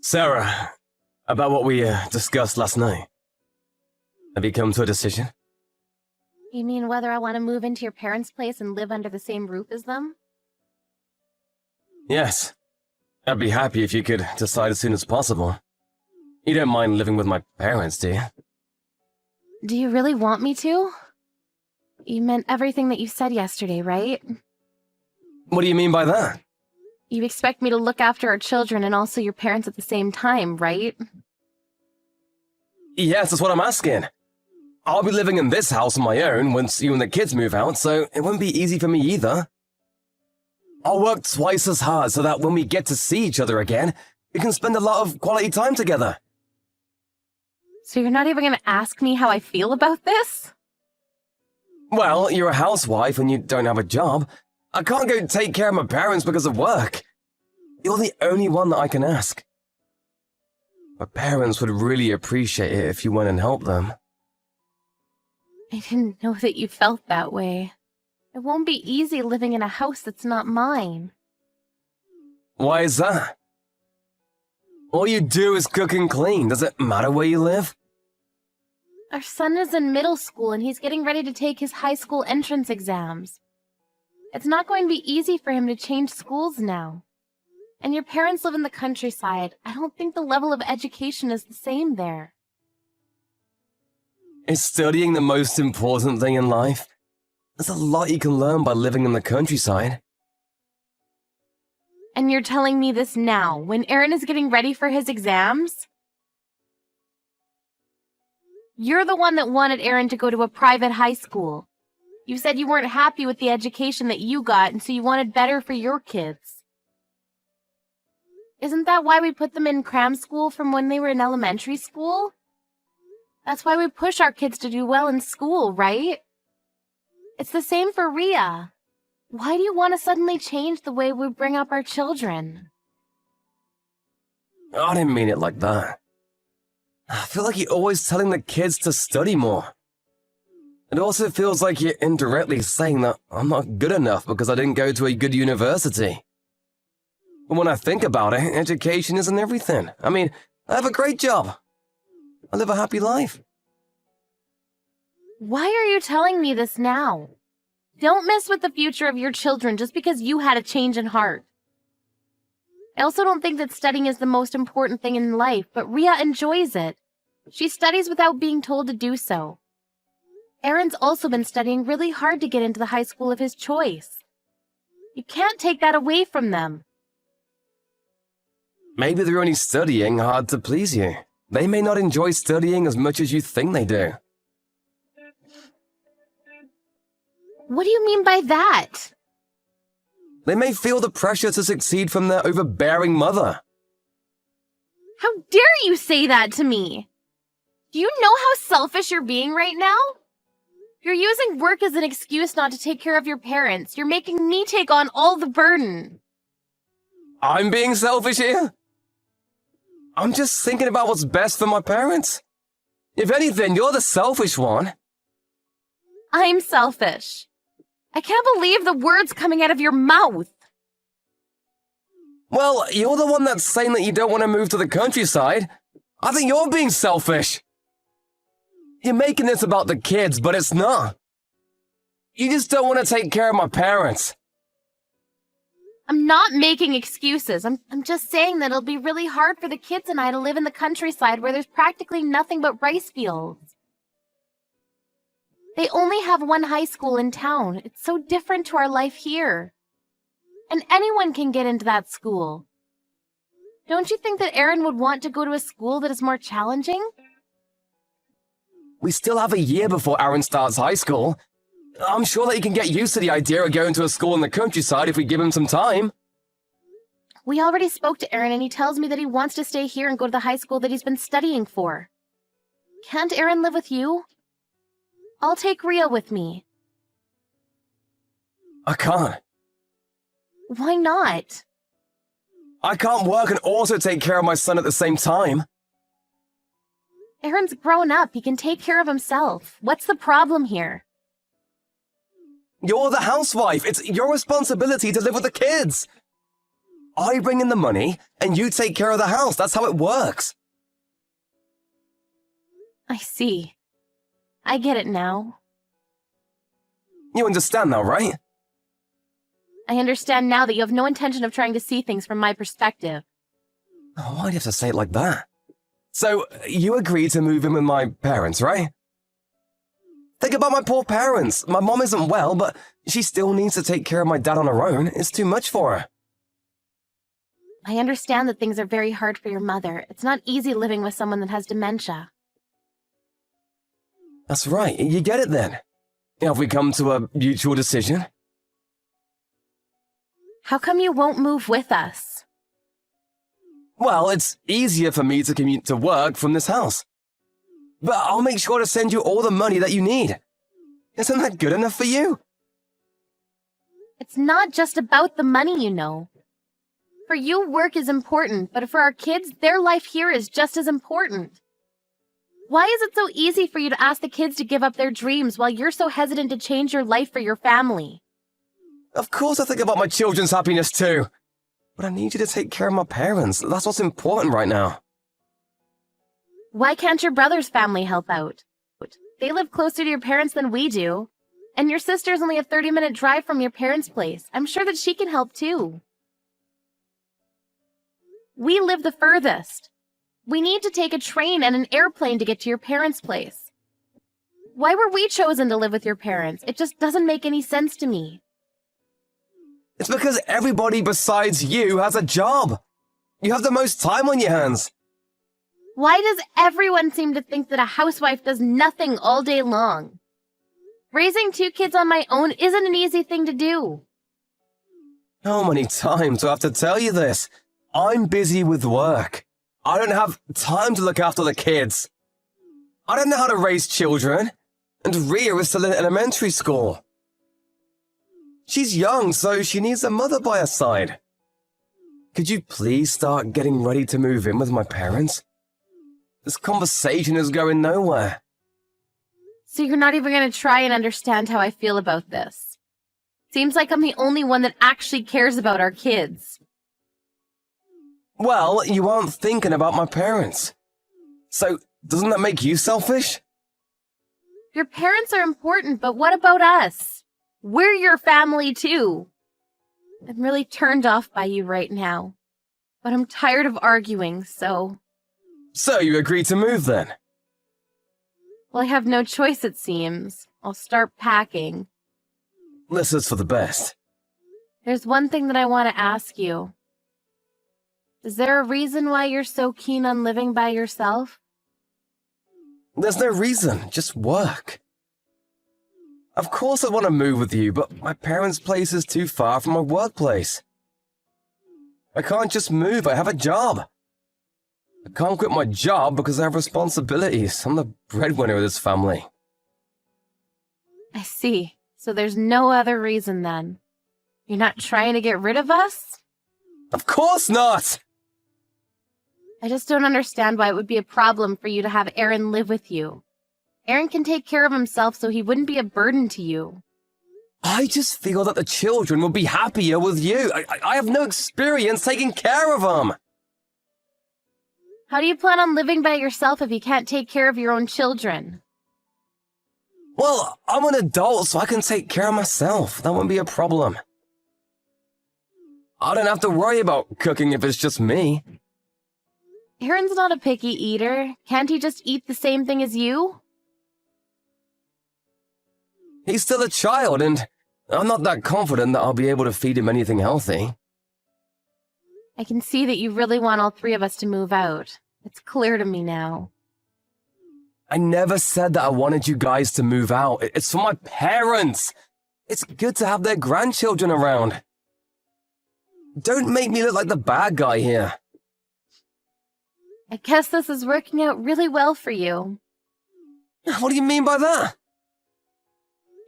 Sarah, about what we discussed last night. Have you come to a decision? You mean whether I want to move into your parents' place and live under the same roof as them? Yes. I'd be happy if you could decide as soon as possible. You don't mind living with my parents, do you? Do you really want me to? You meant everything that you said yesterday, right? What do you mean by that? You expect me to look after our children and also your parents at the same time, right? Yes, that's what I'm asking. I'll be living in this house on my own once you and the kids move out, so it won't be easy for me either. I'll work twice as hard so that when we get to see each other again, we can spend a lot of quality time together. So you're not even going to ask me how I feel about this? Well, you're a housewife and you don't have a job. I can't go take care of my parents because of work. You're the only one that I can ask. My parents would really appreciate it if you went and helped them. I didn't know that you felt that way. It won't be easy living in a house that's not mine. Why is that? All you do is cook and clean. Does it matter where you live? Our son is in middle school and he's getting ready to take his high school entrance exams. It's not going to be easy for him to change schools now. And your parents live in the countryside. I don't think the level of education is the same there. Is studying the most important thing in life? There's a lot you can learn by living in the countryside. And you're telling me this now, when Aaron is getting ready for his exams? You're the one that wanted Aaron to go to a private high school. You said you weren't happy with the education that you got, and so you wanted better for your kids. Isn't that why we put them in cram school from when they were in elementary school? That's why we push our kids to do well in school, right? It's the same for Rhea. Why do you want to suddenly change the way we bring up our children? I didn't mean it like that. I feel like you're always telling the kids to study more. It also feels like you're indirectly saying that I'm not good enough because I didn't go to a good university. But when I think about it, education isn't everything. I mean, I have a great job. I live a happy life. Why are you telling me this now? Don't mess with the future of your children just because you had a change in heart. I also don't think that studying is the most important thing in life, but Rhea enjoys it. She studies without being told to do so. Aaron's also been studying really hard to get into the high school of his choice. You can't take that away from them. Maybe they're only studying hard to please you. They may not enjoy studying as much as you think they do. What do you mean by that? They may feel the pressure to succeed from their overbearing mother. How dare you say that to me? Do you know how selfish you're being right now? You're using work as an excuse not to take care of your parents. You're making me take on all the burden. I'm being selfish here? I'm just thinking about what's best for my parents. If anything, you're the selfish one. I'm selfish. I can't believe the words coming out of your mouth. Well, you're the one that's saying that you don't want to move to the countryside. I think you're being selfish. You're making this about the kids, but it's not. You just don't want to take care of my parents. I'm not making excuses. I'm just saying that it'll be really hard for the kids and I to live in the countryside where there's practically nothing but rice fields. They only have one high school in town. It's so different to our life here. And anyone can get into that school. Don't you think that Aaron would want to go to a school that is more challenging? We still have a year before Aaron starts high school. I'm sure that he can get used to the idea of going to a school in the countryside if we give him some time. We already spoke to Aaron and he tells me that he wants to stay here and go to the high school that he's been studying for. Can't Aaron live with you? I'll take Rhea with me. I can't. Why not? I can't work and also take care of my son at the same time. Aaron's grown up. He can take care of himself. What's the problem here? You're the housewife. It's your responsibility to live with the kids. I bring in the money, and you take care of the house. That's how it works. I see. I get it now. You understand now, right? I understand now that you have no intention of trying to see things from my perspective. Oh, why do you have to say it like that? So, you agreed to move in with my parents, right? Think about my poor parents. My mom isn't well, but she still needs to take care of my dad on her own. It's too much for her. I understand that things are very hard for your mother. It's not easy living with someone that has dementia. That's right. You get it then. Have we come to a mutual decision? How come you won't move with us? Well, it's easier for me to commute to work from this house. But I'll make sure to send you all the money that you need. Isn't that good enough for you? It's not just about the money, you know. For you, work is important, but for our kids, their life here is just as important. Why is it so easy for you to ask the kids to give up their dreams while you're so hesitant to change your life for your family? Of course I think about my children's happiness too. But I need you to take care of my parents. That's what's important right now. Why can't your brother's family help out? They live closer to your parents than we do. And your sister's only a 30-minute drive from your parents' place. I'm sure that she can help too. We live the furthest. We need to take a train and an airplane to get to your parents' place. Why were we chosen to live with your parents? It just doesn't make any sense to me. It's because everybody besides you has a job. You have the most time on your hands. Why does everyone seem to think that a housewife does nothing all day long? Raising 2 kids on my own isn't an easy thing to do. How many times do I have to tell you this? I'm busy with work. I don't have time to look after the kids. I don't know how to raise children. And Ria is still in elementary school. She's young, so she needs a mother by her side. Could you please start getting ready to move in with my parents? This conversation is going nowhere. So you're not even going to try and understand how I feel about this. Seems like I'm the only one that actually cares about our kids. Well, you aren't thinking about my parents. So, doesn't that make you selfish? Your parents are important, but what about us? We're your family too. I'm really turned off by you right now. But I'm tired of arguing, so... So you agreed to move then? Well, I have no choice, it seems. I'll start packing. This is for the best. There's one thing that I want to ask you. Is there a reason why you're so keen on living by yourself? There's no reason, just work. Of course I want to move with you, but my parents' place is too far from my workplace. I can't just move, I have a job. I can't quit my job because I have responsibilities. I'm the breadwinner of this family. I see. So there's no other reason then. You're not trying to get rid of us? Of course not! I just don't understand why it would be a problem for you to have Aaron live with you. Aaron can take care of himself so he wouldn't be a burden to you. I just feel that the children will be happier with you. I have no experience taking care of them. How do you plan on living by yourself if you can't take care of your own children? Well, I'm an adult, so I can take care of myself. That won't be a problem. I don't have to worry about cooking if it's just me. Aaron's not a picky eater. Can't he just eat the same thing as you? He's still a child, and I'm not that confident that I'll be able to feed him anything healthy. I can see that you really want all 3 of us to move out. It's clear to me now. I never said that I wanted you guys to move out. It's for my parents. It's good to have their grandchildren around. Don't make me look like the bad guy here. I guess this is working out really well for you. What do you mean by that?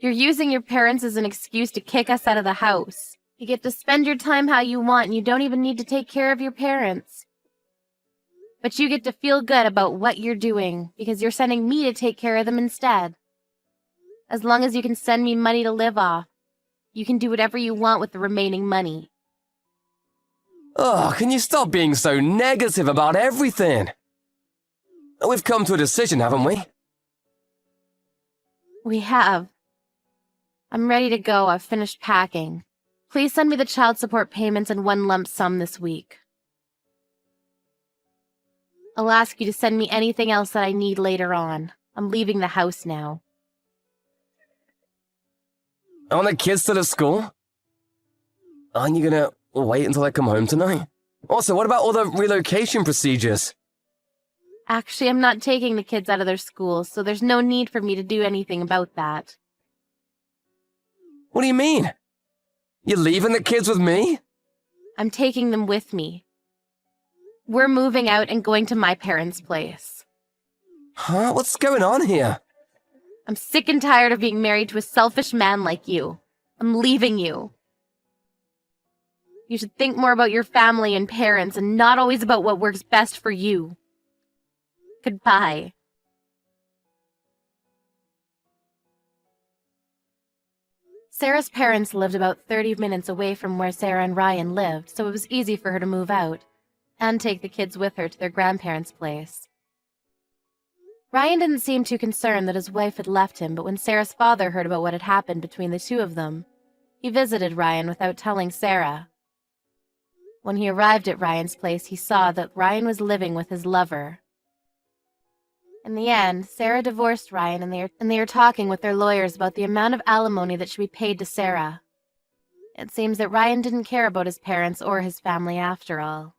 You're using your parents as an excuse to kick us out of the house. You get to spend your time how you want and you don't even need to take care of your parents. But you get to feel good about what you're doing because you're sending me to take care of them instead. As long as you can send me money to live off, you can do whatever you want with the remaining money. Oh, can you stop being so negative about everything? We've come to a decision, haven't we? We have. I'm ready to go. I've finished packing. Please send me the child support payments in one lump sum this week. I'll ask you to send me anything else that I need later on. I'm leaving the house now. Aren't the kids still at school? Aren't you gonna wait until I come home tonight? Also, what about all the relocation procedures? Actually, I'm not taking the kids out of their school, so there's no need for me to do anything about that. What do you mean? You're leaving the kids with me? I'm taking them with me. We're moving out and going to my parents' place. Huh? What's going on here? I'm sick and tired of being married to a selfish man like you. I'm leaving you. You should think more about your family and parents and not always about what works best for you. Goodbye. Sarah's parents lived about 30 minutes away from where Sarah and Ryan lived, so it was easy for her to move out and take the kids with her to their grandparents' place. Ryan didn't seem too concerned that his wife had left him, but when Sarah's father heard about what had happened between the two of them, he visited Ryan without telling Sarah. When he arrived at Ryan's place, he saw that Ryan was living with his lover. In the end, Sarah divorced Ryan and they are talking with their lawyers about the amount of alimony that should be paid to Sarah. It seems that Ryan didn't care about his parents or his family after all.